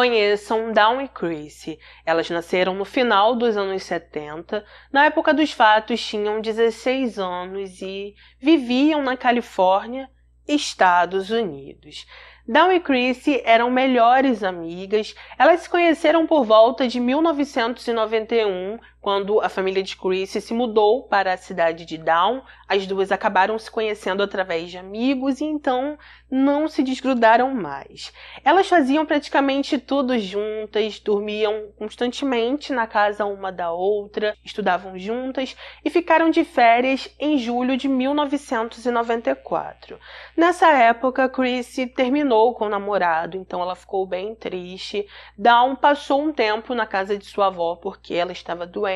Conheçam Dawn e Chrissy. Elas nasceram no final dos anos 70. Na época dos fatos, tinham 16 anos e viviam na Califórnia, Estados Unidos. Dawn e Chrissy eram melhores amigas. Elas se conheceram por volta de 1991, quando a família de Chrissy se mudou para a cidade de Dawn. As duas acabaram se conhecendo através de amigos e então não se desgrudaram mais. Elas faziam praticamente tudo juntas, dormiam constantemente na casa uma da outra, estudavam juntas e ficaram de férias em julho de 1994. Nessa época, Chrissy terminou com o namorado, então ela ficou bem triste. Dawn passou um tempo na casa de sua avó porque ela estava doente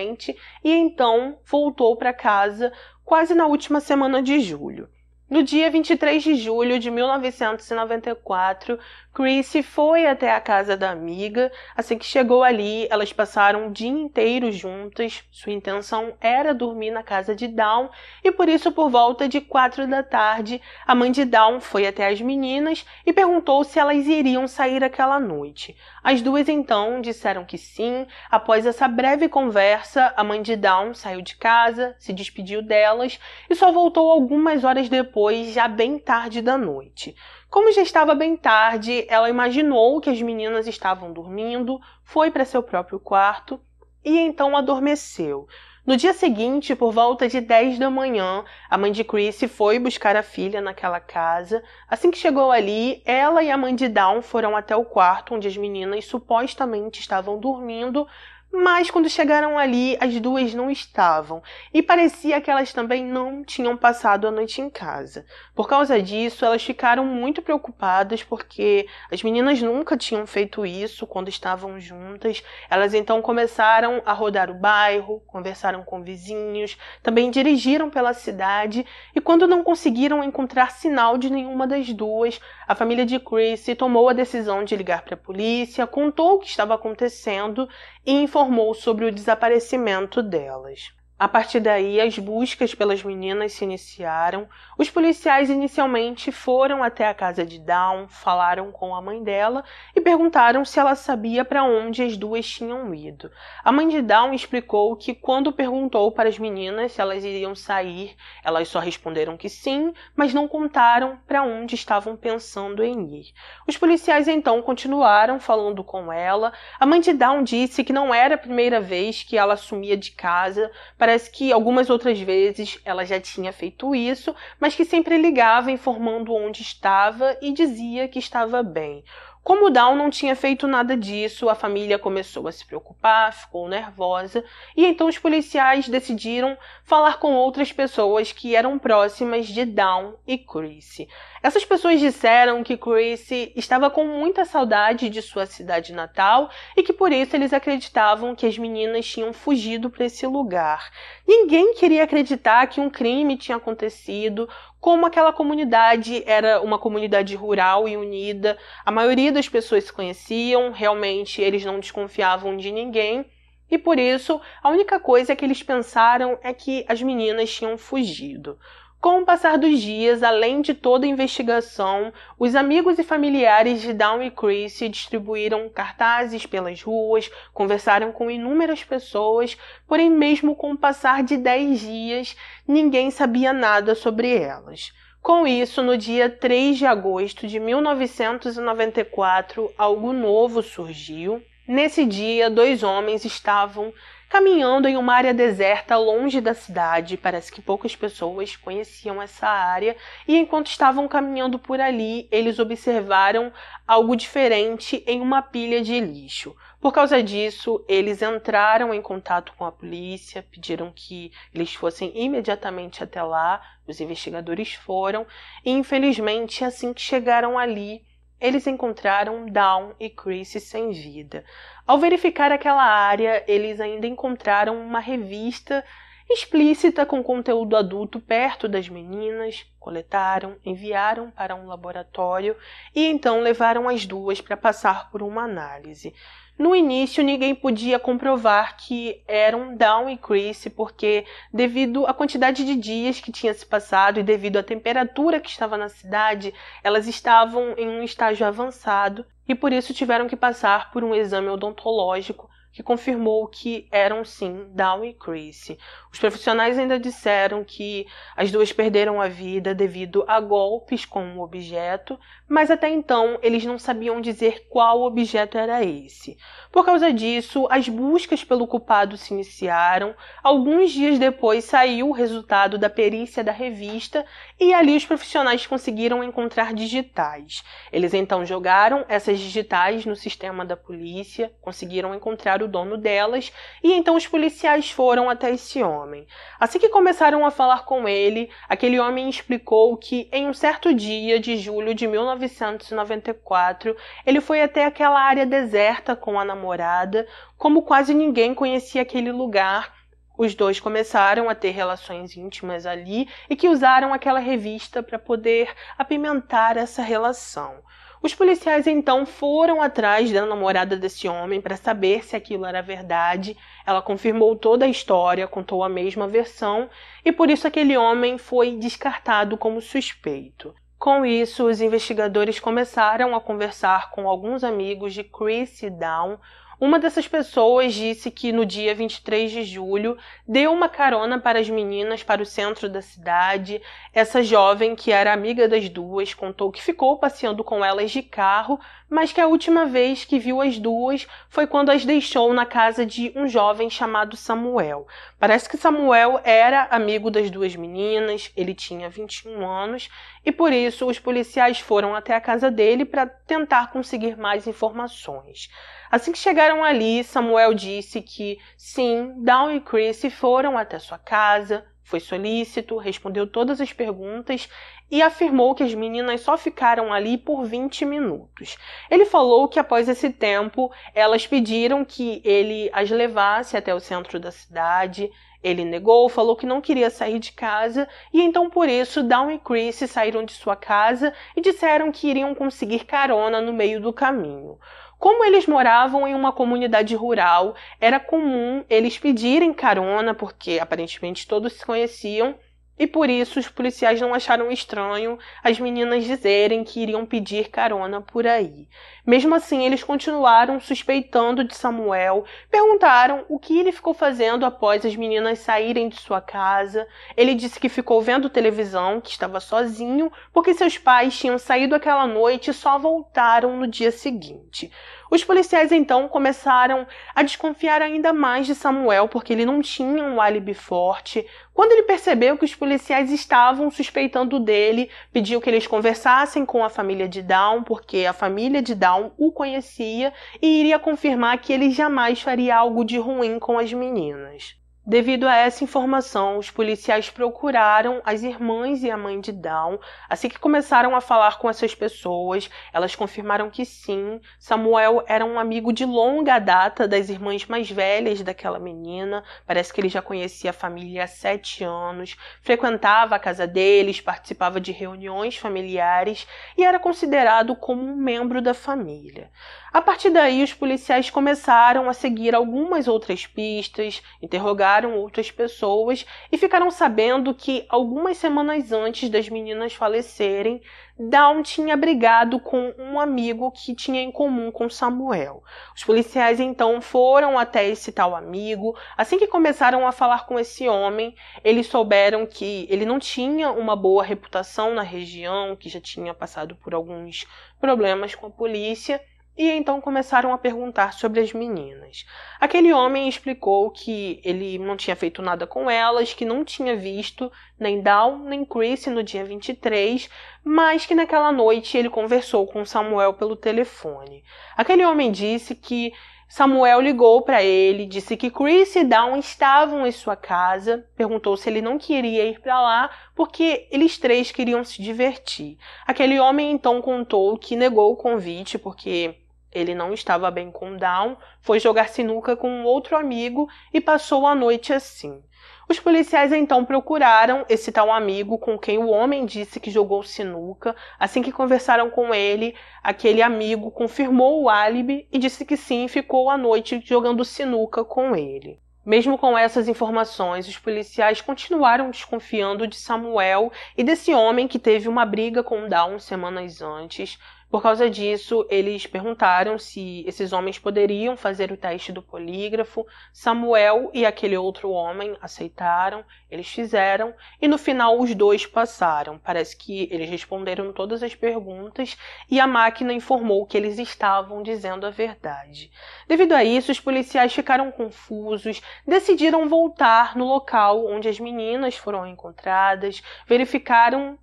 e então voltou para casa quase na última semana de julho. No dia 23 de julho de 1994, Chrissy foi até a casa da amiga. Assim que chegou ali, elas passaram o dia inteiro juntas. Sua intenção era dormir na casa de Dawn e por isso, por volta de 4 da tarde, a mãe de Dawn foi até as meninas e perguntou se elas iriam sair aquela noite. As duas então disseram que sim. Após essa breve conversa, a mãe de Dawn saiu de casa, se despediu delas e só voltou algumas horas depois, já bem tarde da noite. Como já estava bem tarde, ela imaginou que as meninas estavam dormindo, foi para seu próprio quarto e então adormeceu. No dia seguinte, por volta de 10 da manhã, a mãe de Chrissy foi buscar a filha naquela casa. Assim que chegou ali, ela e a mãe de Dawn foram até o quarto onde as meninas supostamente estavam dormindo, mas quando chegaram ali, as duas não estavam e parecia que elas também não tinham passado a noite em casa. Por causa disso, elas ficaram muito preocupadas porque as meninas nunca tinham feito isso quando estavam juntas. Elas então começaram a rodar o bairro, conversaram com vizinhos, também dirigiram pela cidade e quando não conseguiram encontrar sinal de nenhuma das duas, a família de Chrissy tomou a decisão de ligar para a polícia, contou o que estava acontecendo e informou sobre o desaparecimento delas. A partir daí, as buscas pelas meninas se iniciaram. Os policiais inicialmente foram até a casa de Dawn, falaram com a mãe dela e perguntaram se ela sabia para onde as duas tinham ido. A mãe de Dawn explicou que quando perguntou para as meninas se elas iriam sair, elas só responderam que sim, mas não contaram para onde estavam pensando em ir. Os policiais então continuaram falando com ela. A mãe de Dawn disse que não era a primeira vez que ela sumia de casa. Parece que algumas outras vezes ela já tinha feito isso, mas que sempre ligava informando onde estava e dizia que estava bem. Como Dawn não tinha feito nada disso, a família começou a se preocupar, ficou nervosa, e então os policiais decidiram falar com outras pessoas que eram próximas de Dawn e Chrissy. Essas pessoas disseram que Chrissy estava com muita saudade de sua cidade natal e que por isso eles acreditavam que as meninas tinham fugido para esse lugar. Ninguém queria acreditar que um crime tinha acontecido. Como aquela comunidade era uma comunidade rural e unida, a maioria das pessoas se conheciam, realmente eles não desconfiavam de ninguém, e por isso a única coisa que eles pensaram é que as meninas tinham fugido. Com o passar dos dias, além de toda a investigação, os amigos e familiares de Dawn e Chrissy distribuíram cartazes pelas ruas, conversaram com inúmeras pessoas, porém mesmo com o passar de 10 dias, ninguém sabia nada sobre elas. Com isso, no dia 3 de agosto de 1994, algo novo surgiu. Nesse dia, 2 homens estavam caminhando em uma área deserta longe da cidade. Parece que poucas pessoas conheciam essa área e enquanto estavam caminhando por ali, eles observaram algo diferente em uma pilha de lixo. Por causa disso, eles entraram em contato com a polícia, pediram que eles fossem imediatamente até lá. Os investigadores foram e, infelizmente, assim que chegaram ali, eles encontraram Dawn e Chrissy sem vida. Ao verificar aquela área, eles ainda encontraram uma revista explícita com conteúdo adulto perto das meninas, coletaram, enviaram para um laboratório e então levaram as duas para passar por uma análise. No início, ninguém podia comprovar que eram Dawn e Chrissy, porque devido à quantidade de dias que tinha se passado e devido à temperatura que estava na cidade, elas estavam em um estágio avançado e por isso tiveram que passar por um exame odontológico que confirmou que eram sim Dawn e Chrissy. Os profissionais ainda disseram que as duas perderam a vida devido a golpes com um objeto, mas até então eles não sabiam dizer qual objeto era esse. Por causa disso, as buscas pelo culpado se iniciaram. Alguns dias depois saiu o resultado da perícia da revista e ali os profissionais conseguiram encontrar digitais. Eles então jogaram essas digitais no sistema da polícia, conseguiram encontrar o dono delas e então os policiais foram até esse homem. Assim que começaram a falar com ele, aquele homem explicou que em um certo dia de julho de 1994, ele foi até aquela área deserta com a namorada. Como quase ninguém conhecia aquele lugar, os dois começaram a ter relações íntimas ali e que usaram aquela revista para poder apimentar essa relação. Os policiais então foram atrás da namorada desse homem para saber se aquilo era verdade. Ela confirmou toda a história, contou a mesma versão e por isso aquele homem foi descartado como suspeito. Com isso, os investigadores começaram a conversar com alguns amigos de Chrissy e Dawn. Uma dessas pessoas disse que no dia 23 de julho deu uma carona para as meninas para o centro da cidade. Essa jovem, que era amiga das duas, contou que ficou passeando com elas de carro, mas que a última vez que viu as duas foi quando as deixou na casa de um jovem chamado Samuel. Parece que Samuel era amigo das duas meninas, ele tinha 21 anos e por isso os policiais foram até a casa dele para tentar conseguir mais informações. Assim que chegaram ali, Samuel disse que sim, Dawn e Chrissy foram até sua casa, foi solícito, respondeu todas as perguntas e afirmou que as meninas só ficaram ali por 20 minutos. Ele falou que após esse tempo, elas pediram que ele as levasse até o centro da cidade. Ele negou, falou que não queria sair de casa e então por isso Dawn e Chrissy saíram de sua casa e disseram que iriam conseguir carona no meio do caminho. Como eles moravam em uma comunidade rural, era comum eles pedirem carona, porque aparentemente todos se conheciam, e por isso os policiais não acharam estranho as meninas dizerem que iriam pedir carona por aí. Mesmo assim, eles continuaram suspeitando de Samuel, perguntaram o que ele ficou fazendo após as meninas saírem de sua casa. Ele disse que ficou vendo televisão, que estava sozinho, porque seus pais tinham saído aquela noite e só voltaram no dia seguinte. Os policiais então começaram a desconfiar ainda mais de Samuel, porque ele não tinha um álibi forte. Quando ele percebeu que os policiais estavam suspeitando dele, pediu que eles conversassem com a família de Dawn, porque a família de Dawn o conhecia e iria confirmar que ele jamais faria algo de ruim com as meninas. Devido a essa informação, os policiais procuraram as irmãs e a mãe de Dawn. Assim que começaram a falar com essas pessoas, elas confirmaram que sim, Samuel era um amigo de longa data das irmãs mais velhas daquela menina. Parece que ele já conhecia a família há 7 anos, frequentava a casa deles, participava de reuniões familiares e era considerado como um membro da família. A partir daí, os policiais começaram a seguir algumas outras pistas, interrogaram outras pessoas e ficaram sabendo que algumas semanas antes das meninas falecerem, Dawn tinha brigado com um amigo que tinha em comum com Samuel. Os policiais então foram até esse tal amigo. Assim que começaram a falar com esse homem, eles souberam que ele não tinha uma boa reputação na região, que já tinha passado por alguns problemas com a polícia. E então começaram a perguntar sobre as meninas. Aquele homem explicou que ele não tinha feito nada com elas, que não tinha visto nem Dawn nem Chrissy no dia 23, mas que naquela noite ele conversou com Samuel pelo telefone. Aquele homem disse que Samuel ligou para ele, disse que Chrissy e Dawn estavam em sua casa, perguntou se ele não queria ir para lá porque eles três queriam se divertir. Aquele homem então contou que negou o convite porque ele não estava bem com Dawn, foi jogar sinuca com um outro amigo e passou a noite assim. Os policiais então procuraram esse tal amigo com quem o homem disse que jogou sinuca. Assim que conversaram com ele, aquele amigo confirmou o álibi e disse que sim, ficou a noite jogando sinuca com ele. Mesmo com essas informações, os policiais continuaram desconfiando de Samuel e desse homem que teve uma briga com Dawn semanas antes. Por causa disso, eles perguntaram se esses homens poderiam fazer o teste do polígrafo. Samuel e aquele outro homem aceitaram, eles fizeram, e no final os dois passaram. Parece que eles responderam todas as perguntas e a máquina informou que eles estavam dizendo a verdade. Devido a isso, os policiais ficaram confusos, decidiram voltar no local onde as meninas foram encontradas, verificaram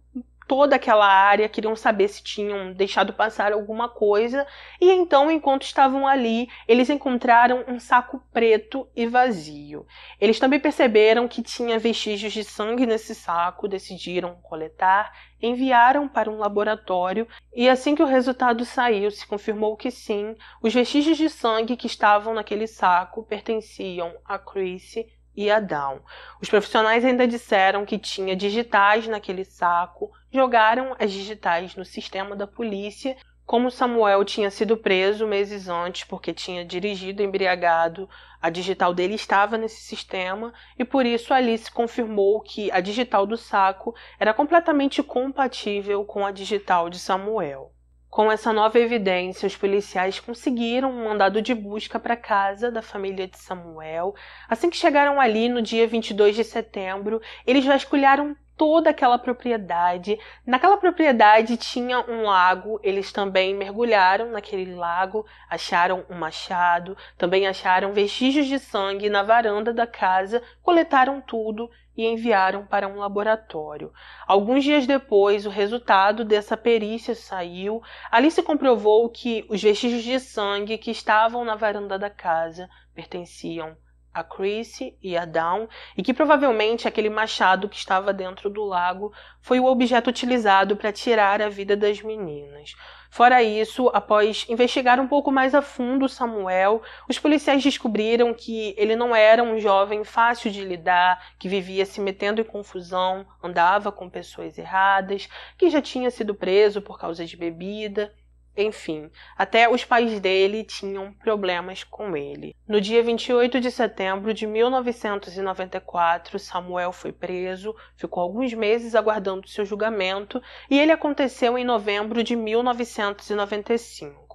toda aquela área, queriam saber se tinham deixado passar alguma coisa, e então, enquanto estavam ali, eles encontraram um saco preto e vazio. Eles também perceberam que tinha vestígios de sangue nesse saco, decidiram coletar, enviaram para um laboratório, e assim que o resultado saiu, se confirmou que sim, os vestígios de sangue que estavam naquele saco pertenciam a Chrissy e a Dawn. Os profissionais ainda disseram que tinha digitais naquele saco, jogaram as digitais no sistema da polícia. Como Samuel tinha sido preso meses antes porque tinha dirigido embriagado, a digital dele estava nesse sistema e por isso Alice confirmou que a digital do saco era completamente compatível com a digital de Samuel. Com essa nova evidência, os policiais conseguiram um mandado de busca para a casa da família de Samuel. Assim que chegaram ali, no dia 22 de setembro, eles vasculharam toda aquela propriedade. Naquela propriedade tinha um lago, eles também mergulharam naquele lago, acharam um machado, também acharam vestígios de sangue na varanda da casa, coletaram tudo e enviaram para um laboratório. Alguns dias depois, o resultado dessa perícia saiu. Ali se comprovou que os vestígios de sangue que estavam na varanda da casa pertenciam a Chrissy e a Dawn, e que provavelmente aquele machado que estava dentro do lago foi o objeto utilizado para tirar a vida das meninas. Fora isso, após investigar um pouco mais a fundo Samuel, os policiais descobriram que ele não era um jovem fácil de lidar, que vivia se metendo em confusão, andava com pessoas erradas, que já tinha sido preso por causa de bebida. Enfim, até os pais dele tinham problemas com ele. No dia 28 de setembro de 1994, Samuel foi preso, ficou alguns meses aguardando seu julgamento e ele aconteceu em novembro de 1995.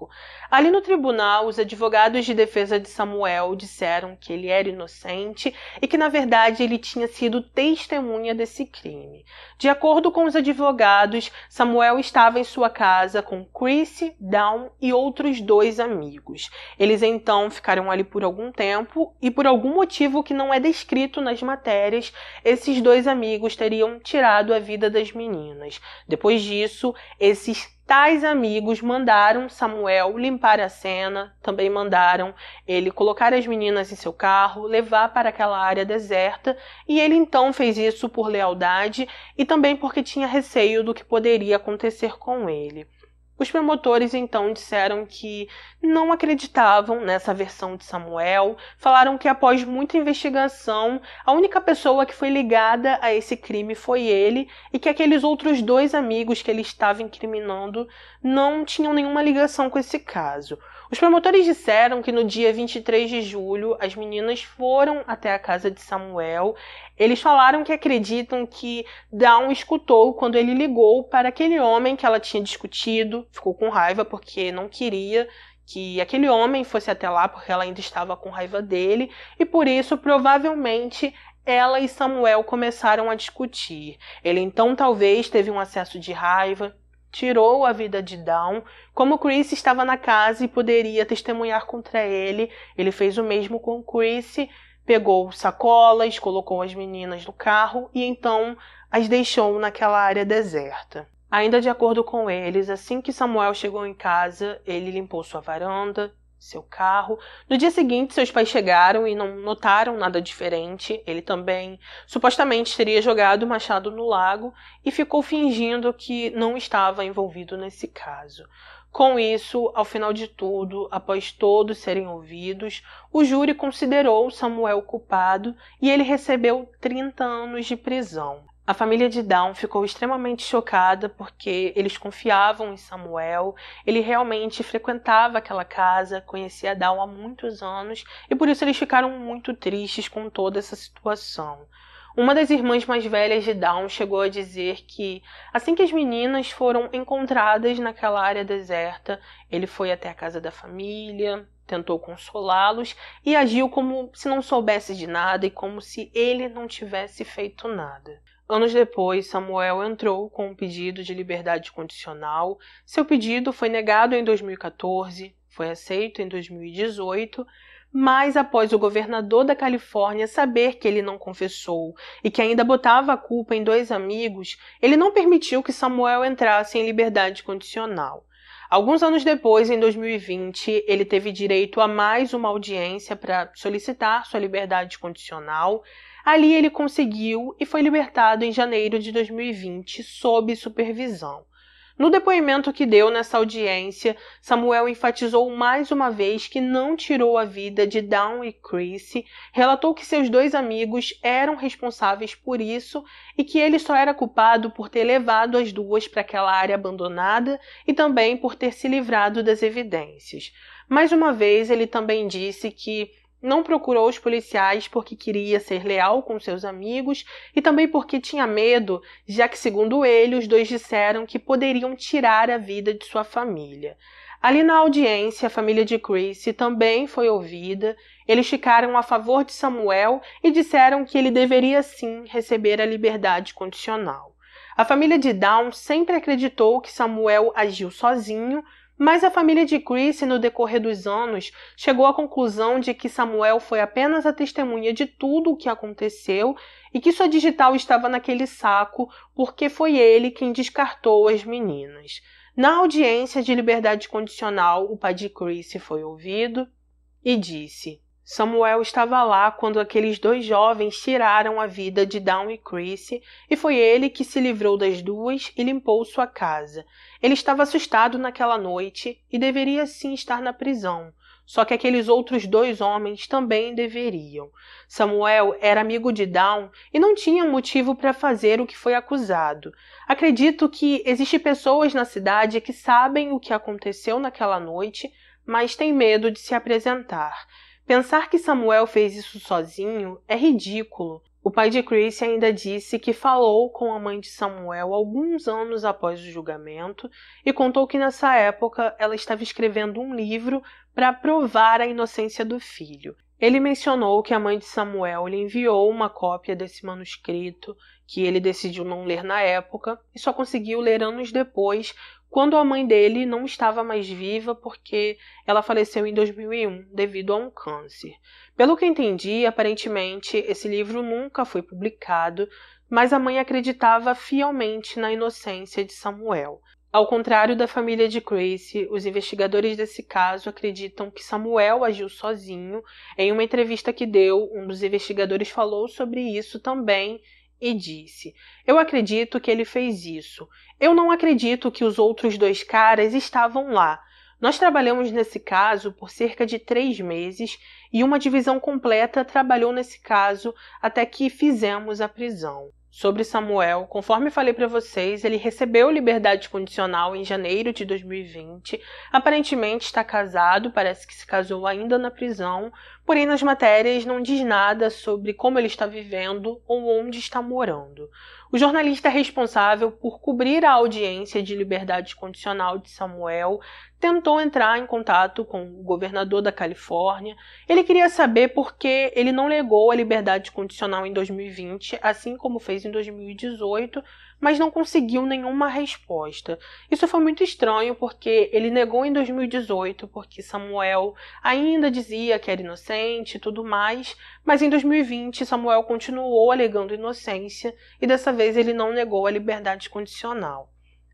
Ali no tribunal, os advogados de defesa de Samuel disseram que ele era inocente e que, na verdade, ele tinha sido testemunha desse crime. De acordo com os advogados, Samuel estava em sua casa com Chrissy, Dawn e outros 2 amigos. Eles então ficaram ali por algum tempo e, por algum motivo que não é descrito nas matérias, esses 2 amigos teriam tirado a vida das meninas. Depois disso, esses tais amigos mandaram Samuel limpar a cena, também mandaram ele colocar as meninas em seu carro, levar para aquela área deserta, e ele então fez isso por lealdade e também porque tinha receio do que poderia acontecer com ele. Os promotores então disseram que não acreditavam nessa versão de Samuel, falaram que após muita investigação, a única pessoa que foi ligada a esse crime foi ele e que aqueles outros 2 amigos que ele estava incriminando não tinham nenhuma ligação com esse caso. Os promotores disseram que no dia 23 de julho as meninas foram até a casa de Samuel. Eles falaram que acreditam que Dawn escutou quando ele ligou para aquele homem que ela tinha discutido, ficou com raiva porque não queria que aquele homem fosse até lá porque ela ainda estava com raiva dele e por isso provavelmente ela e Samuel começaram a discutir. Ele então talvez teve um acesso de raiva, tirou a vida de Dawn. Como Chrissy estava na casa e poderia testemunhar contra ele, ele fez o mesmo com Chrissy, pegou sacolas, colocou as meninas no carro e então as deixou naquela área deserta. Ainda de acordo com eles, assim que Samuel chegou em casa, ele limpou sua varanda, seu carro. No dia seguinte, seus pais chegaram e não notaram nada diferente. Ele também, supostamente, teria jogado o machado no lago e ficou fingindo que não estava envolvido nesse caso. Com isso, ao final de tudo, após todos serem ouvidos, o júri considerou Samuel culpado e ele recebeu 30 anos de prisão. A família de Dawn ficou extremamente chocada porque eles confiavam em Samuel, ele realmente frequentava aquela casa, conhecia Dawn há muitos anos e por isso eles ficaram muito tristes com toda essa situação. Uma das irmãs mais velhas de Dawn chegou a dizer que, assim que as meninas foram encontradas naquela área deserta, ele foi até a casa da família, tentou consolá-los e agiu como se não soubesse de nada e como se ele não tivesse feito nada. Anos depois, Samuel entrou com um pedido de liberdade condicional. Seu pedido foi negado em 2014, foi aceito em 2018, mas após o governador da Califórnia saber que ele não confessou e que ainda botava a culpa em 2 amigos, ele não permitiu que Samuel entrasse em liberdade condicional. Alguns anos depois, em 2020, ele teve direito a mais uma audiência para solicitar sua liberdade condicional. Ali ele conseguiu e foi libertado em janeiro de 2020, sob supervisão. No depoimento que deu nessa audiência, Samuel enfatizou mais uma vez que não tirou a vida de Dawn e Chrissy, relatou que seus 2 amigos eram responsáveis por isso e que ele só era culpado por ter levado as duas para aquela área abandonada e também por ter se livrado das evidências. Mais uma vez, ele também disse que não procurou os policiais porque queria ser leal com seus amigos e também porque tinha medo, já que, segundo ele, os 2 disseram que poderiam tirar a vida de sua família. Ali na audiência, a família de Chrissy também foi ouvida. Eles ficaram a favor de Samuel e disseram que ele deveria sim receber a liberdade condicional. A família de Dawn sempre acreditou que Samuel agiu sozinho, mas a família de Chrissy, no decorrer dos anos, chegou à conclusão de que Samuel foi apenas a testemunha de tudo o que aconteceu e que sua digital estava naquele saco porque foi ele quem descartou as meninas. Na audiência de liberdade condicional, o pai de Chrissy foi ouvido e disse: Samuel estava lá quando aqueles 2 jovens tiraram a vida de Dawn e Chrissy e foi ele que se livrou das duas e limpou sua casa. Ele estava assustado naquela noite e deveria sim estar na prisão, só que aqueles outros 2 homens também deveriam. Samuel era amigo de Dawn e não tinha motivo para fazer o que foi acusado. Acredito que existem pessoas na cidade que sabem o que aconteceu naquela noite, mas têm medo de se apresentar. Pensar que Samuel fez isso sozinho é ridículo. O pai de Chrissy ainda disse que falou com a mãe de Samuel alguns anos após o julgamento e contou que nessa época ela estava escrevendo um livro para provar a inocência do filho. Ele mencionou que a mãe de Samuel lhe enviou uma cópia desse manuscrito, que ele decidiu não ler na época e só conseguiu ler anos depois, quando a mãe dele não estava mais viva porque ela faleceu em 2001 devido a um câncer. Pelo que entendi, aparentemente esse livro nunca foi publicado, mas a mãe acreditava fielmente na inocência de Samuel. Ao contrário da família de Chrissy, os investigadores desse caso acreditam que Samuel agiu sozinho. Em uma entrevista que deu, um dos investigadores falou sobre isso também e disse: Eu acredito que ele fez isso. Eu não acredito que os outros 2 caras estavam lá. Nós trabalhamos nesse caso por cerca de 3 meses e uma divisão completa trabalhou nesse caso até que fizemos a prisão. Sobre Samuel, conforme falei para vocês, ele recebeu liberdade condicional em janeiro de 2020. Aparentemente está casado, parece que se casou ainda na prisão, porém nas matérias não diz nada sobre como ele está vivendo ou onde está morando. O jornalista responsável por cobrir a audiência de liberdade condicional de Samuel tentou entrar em contato com o governador da Califórnia. Ele queria saber por que ele não negou a liberdade condicional em 2020, assim como fez em 2018, mas não conseguiu nenhuma resposta. Isso foi muito estranho porque ele negou em 2018 porque Samuel ainda dizia que era inocente e tudo mais, mas em 2020 Samuel continuou alegando inocência e dessa vez ele não negou a liberdade condicional.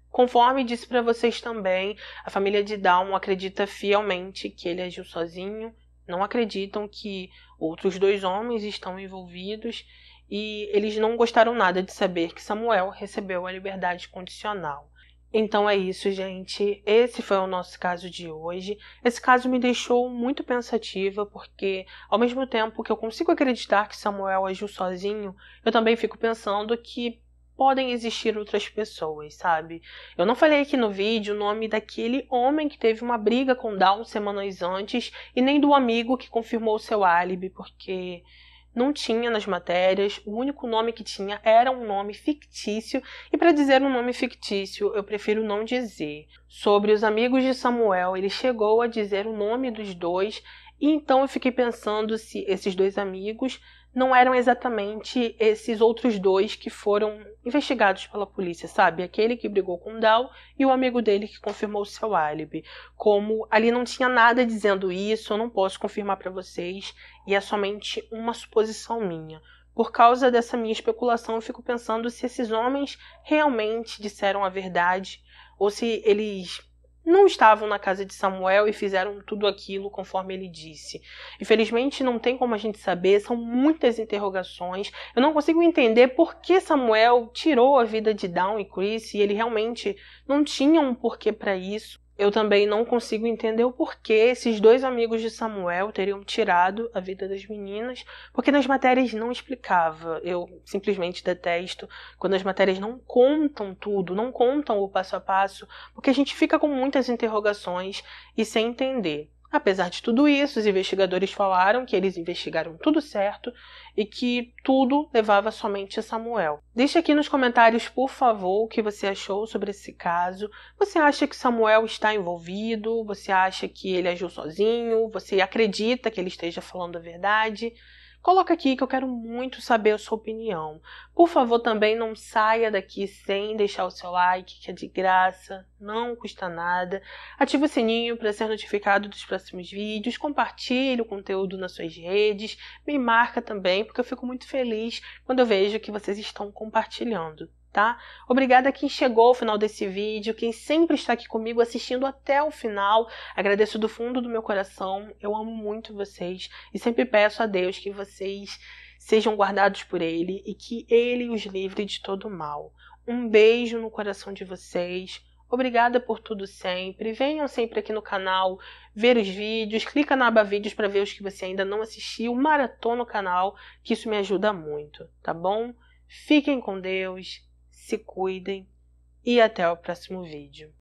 Conforme disse para vocês também, a família de Dawn acredita fielmente que ele agiu sozinho, não acreditam que outros 2 homens estão envolvidos e eles não gostaram nada de saber que Samuel recebeu a liberdade condicional. Então é isso, gente. Esse foi o nosso caso de hoje. Esse caso me deixou muito pensativa porque, ao mesmo tempo que eu consigo acreditar que Samuel agiu sozinho, eu também fico pensando que podem existir outras pessoas, sabe? Eu não falei aqui no vídeo o nome daquele homem que teve uma briga com Dawn semanas antes e nem do amigo que confirmou seu álibi, porque não tinha nas matérias, o único nome que tinha era um nome fictício, e para dizer um nome fictício, eu prefiro não dizer. Sobre os amigos de Samuel, ele chegou a dizer o nome dos dois, e então eu fiquei pensando se esses dois amigos não eram exatamente esses outros dois que foram investigados pela polícia, sabe? Aquele que brigou com Dal e o amigo dele que confirmou seu álibi. Como ali não tinha nada dizendo isso, eu não posso confirmar para vocês e é somente uma suposição minha. Por causa dessa minha especulação, eu fico pensando se esses homens realmente disseram a verdade ou se eles não estavam na casa de Samuel e fizeram tudo aquilo conforme ele disse. Infelizmente, não tem como a gente saber, são muitas interrogações. Eu não consigo entender por que Samuel tirou a vida de Dawn e Chris e ele realmente não tinha um porquê para isso. Eu também não consigo entender o porquê esses dois amigos de Samuel teriam tirado a vida das meninas, porque nas matérias não explicava. Eu simplesmente detesto quando as matérias não contam tudo, não contam o passo a passo, porque a gente fica com muitas interrogações e sem entender. Apesar de tudo isso, os investigadores falaram que eles investigaram tudo certo e que tudo levava somente a Samuel. Deixe aqui nos comentários, por favor, o que você achou sobre esse caso. Você acha que Samuel está envolvido? Você acha que ele agiu sozinho? Você acredita que ele esteja falando a verdade? Coloca aqui que eu quero muito saber a sua opinião. Por favor, também não saia daqui sem deixar o seu like, que é de graça, não custa nada. Ative o sininho para ser notificado dos próximos vídeos, compartilhe o conteúdo nas suas redes, me marca também, porque eu fico muito feliz quando eu vejo que vocês estão compartilhando. Tá? Obrigada a quem chegou ao final desse vídeo, quem sempre está aqui comigo assistindo até o final. Agradeço do fundo do meu coração, eu amo muito vocês e sempre peço a Deus que vocês sejam guardados por Ele e que Ele os livre de todo mal. Um beijo no coração de vocês, obrigada por tudo sempre, venham sempre aqui no canal ver os vídeos, clica na aba vídeos para ver os que você ainda não assistiu, maratona o canal, que isso me ajuda muito, tá bom? Fiquem com Deus, se cuidem e até o próximo vídeo.